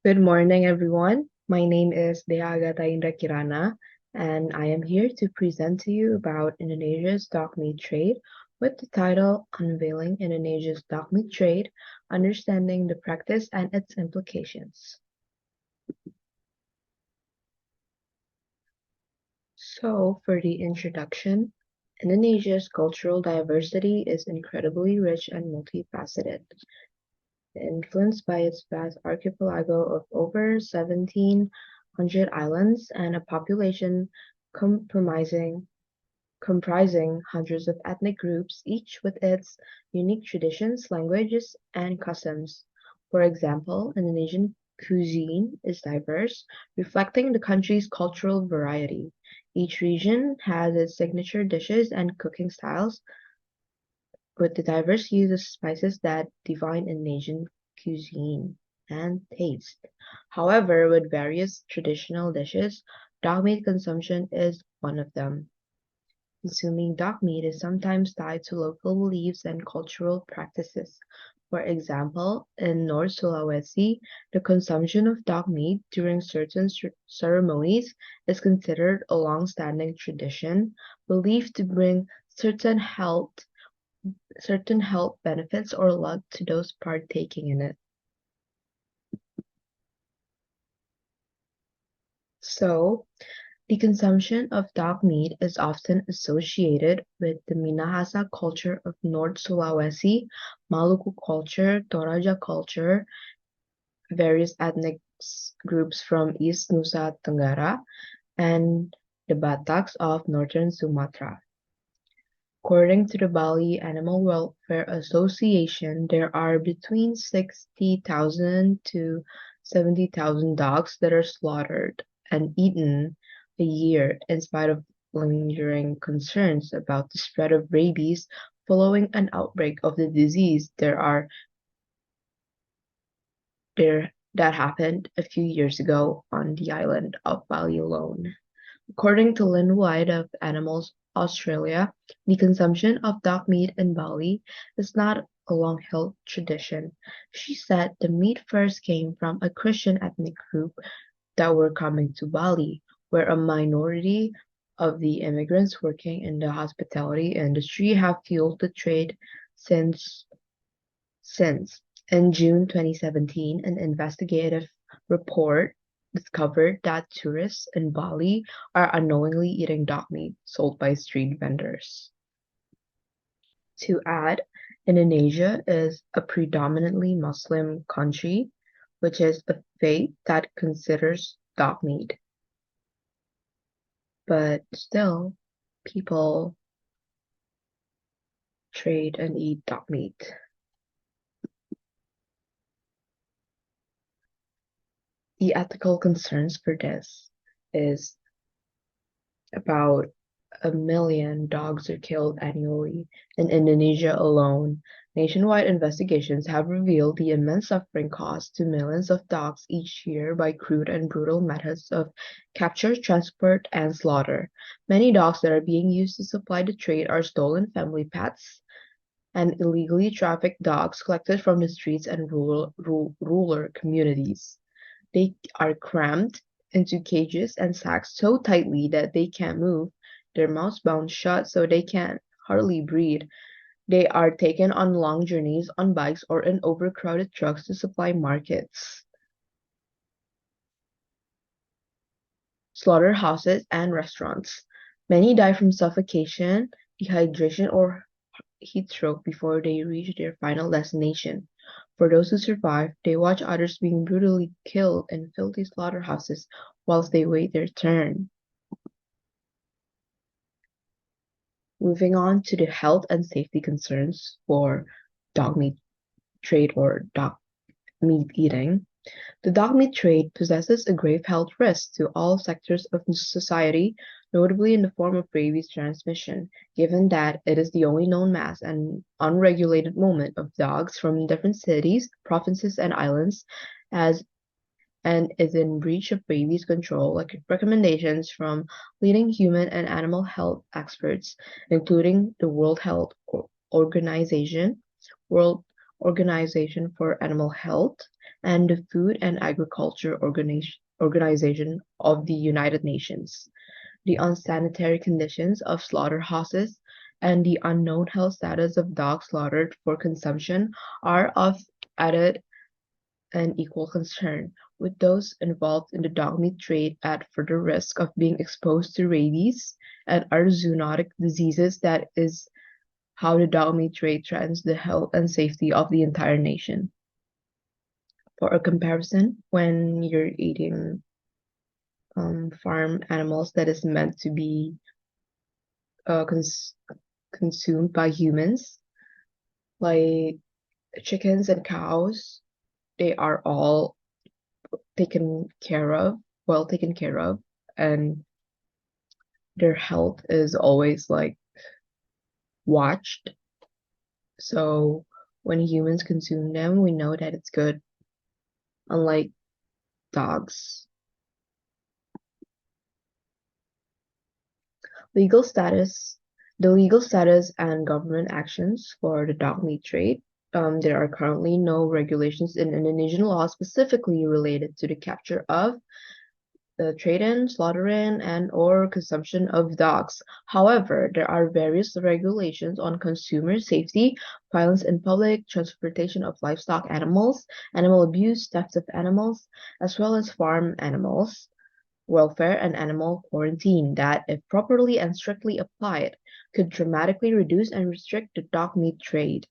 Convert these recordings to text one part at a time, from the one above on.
Good morning, everyone. My name is Dhea Agatha Indrakirana, and I am here to present to you about Indonesia's dog meat trade with the title Unveiling Indonesia's Dog Meat Trade, Understanding the Practice and its Implications. So, for the introduction, Indonesia's cultural diversity is incredibly rich and multifaceted. Influenced by its vast archipelago of over 1,700 islands and a population comprising hundreds of ethnic groups, each with its unique traditions, languages, and customs. For example, Indonesian cuisine is diverse, reflecting the country's cultural variety. Each region has its signature dishes and cooking styles, with the diverse use of spices that define Indonesian cuisine and taste. However, with various traditional dishes, dog meat consumption is one of them. Consuming dog meat is sometimes tied to local beliefs and cultural practices. For example, in North Sulawesi, the consumption of dog meat during certain ceremonies is considered a long-standing tradition, believed to bring certain health benefits or luck to those partaking in it. So, the consumption of dog meat is often associated with the Minahasa culture of North Sulawesi, Maluku culture, Toraja culture, various ethnic groups from East Nusa Tenggara, and the Bataks of northern Sumatra. According to the Bali Animal Welfare Association, there are between 60,000 to 70,000 dogs that are slaughtered and eaten a year, in spite of lingering concerns about the spread of rabies following an outbreak of the disease that happened a few years ago on the island of Bali alone. According to Lynn White of Animals Australia, the consumption of dog meat in Bali is not a long-held tradition. She said the meat first came from a Christian ethnic group that were coming to Bali, where a minority of the immigrants working in the hospitality industry have fueled the trade since since. In June 2017, an investigative report discovered that tourists in Bali are unknowingly eating dog meat sold by street vendors. To add, Indonesia is a predominantly Muslim country, which is a faith that considers dog meat. But still, people trade and eat dog meat. The ethical concerns for this is about 1 million dogs are killed annually in Indonesia alone. Nationwide investigations have revealed the immense suffering caused to millions of dogs each year by crude and brutal methods of capture, transport, and slaughter. Many dogs that are being used to supply the trade are stolen family pets and illegally trafficked dogs collected from the streets and rural communities. They are crammed into cages and sacks so tightly that they can't move, their mouths bound shut so they can hardly breathe. They are taken on long journeys on bikes or in overcrowded trucks to supply markets, slaughterhouses, and restaurants. Many die from suffocation, dehydration, or heat stroke before they reach their final destination. For those who survive, they watch others being brutally killed in filthy slaughterhouses whilst they wait their turn. Moving on to the health and safety concerns for dog meat trade or dog meat eating. The dog meat trade possesses a grave health risk to all sectors of society, notably in the form of rabies transmission, given that it is the only known mass and unregulated movement of dogs from different cities, provinces, and islands, as and is in breach of rabies control, like recommendations from leading human and animal health experts, including the World Health Organization, World Organization for Animal Health, and the Food and Agriculture Organization of the United Nations. The unsanitary conditions of slaughterhouses and the unknown health status of dogs slaughtered for consumption are of added and equal concern, with those involved in the dog meat trade at further risk of being exposed to rabies and other zoonotic diseases. That is how the dog meat trade threatens the health and safety of the entire nation. For a comparison, when you're eating farm animals that is meant to be consumed by humans, like chickens and cows, they are all taken care of, well taken care of, and their health is always like watched. So when humans consume them, we know that it's good, unlike dogs. Legal status, the legal status and government actions for the dog meat trade. There are currently no regulations in Indonesian law specifically related to the capture of, the trade-in, slaughtering, and/or consumption of dogs. However, there are various regulations on consumer safety, violence in public, transportation of livestock animals, animal abuse, theft of animals, as well as farm animals welfare and animal quarantine that, if properly and strictly applied, could dramatically reduce and restrict the dog meat trade.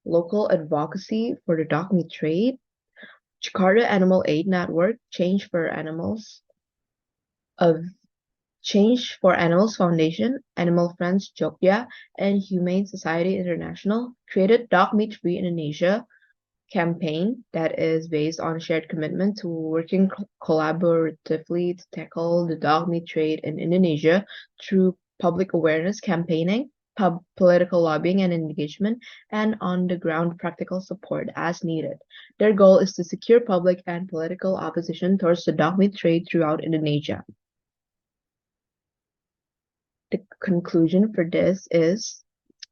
Local advocacy for the dog meat trade. Jakarta Animal Aid Network, of Change for Animals Foundation, Animal Friends Jogja, and Humane Society International created Dog Meat Free Indonesia campaign that is based on shared commitment to working collaboratively to tackle the dog meat trade in Indonesia through public awareness campaigning, political lobbying and engagement, and on-the-ground practical support as needed. Their goal is to secure public and political opposition towards the dog meat trade throughout Indonesia. The conclusion for this is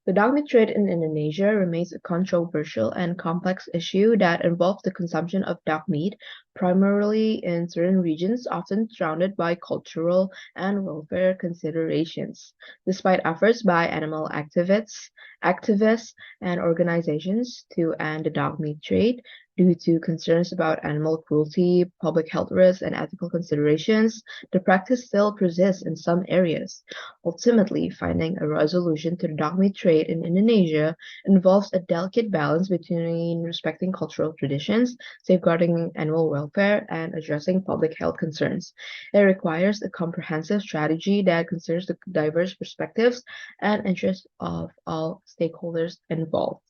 the dog meat trade in Indonesia remains a controversial and complex issue that involves the consumption of dog meat, primarily in certain regions, often surrounded by cultural and welfare considerations. Despite efforts by animal activists, and organizations to end the dog meat trade, due to concerns about animal cruelty, public health risks, and ethical considerations, the practice still persists in some areas. Ultimately, finding a resolution to the dog meat trade in Indonesia involves a delicate balance between respecting cultural traditions, safeguarding animal welfare, and addressing public health concerns. It requires a comprehensive strategy that considers the diverse perspectives and interests of all stakeholders involved.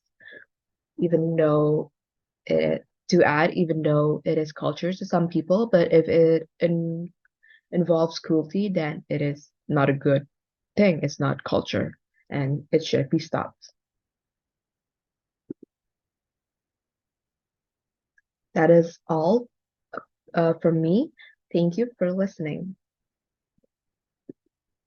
Even though even though it is culture to some people, but if it involves cruelty, then it is not a good thing. It's not culture, and it should be stopped. That is all from me. Thank you for listening.